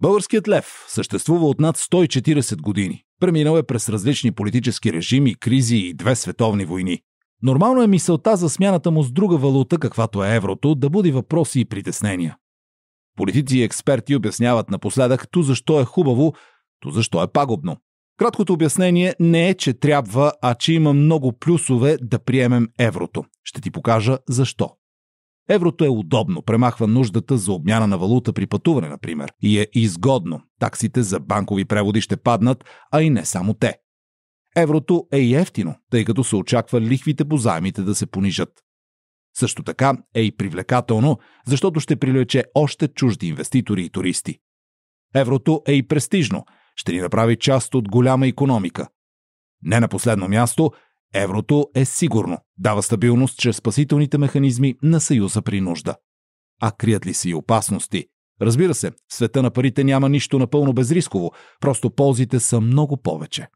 Българският лев съществува от над 140 години. Преминал е през различни политически режими, кризи и 2 световни войни. Нормално е мисълта за смяната му с друга валута, каквато е еврото, да буди въпроси и притеснения. Политици и експерти обясняват напоследък то защо е хубаво, то защо е пагубно. Краткото обяснение не е, че трябва, а че има много плюсове да приемем еврото. Ще ти покажа защо. Еврото е удобно, премахва нуждата за обмяна на валута при пътуване, например, и е изгодно. Таксите за банкови преводи ще паднат, а и не само те. Еврото е и ефтино, тъй като се очаква лихвите по заемите да се понижат. Също така е и привлекателно, защото ще привлече още чужди инвеститори и туристи. Еврото е и престижно, ще ни направи част от голяма икономика. Не на последно място, еврото е сигурно, дава стабилност чрез спасителните механизми на Съюза при нужда. А крият ли се и опасности? Разбира се, в света на парите няма нищо напълно безрисково, просто ползите са много повече.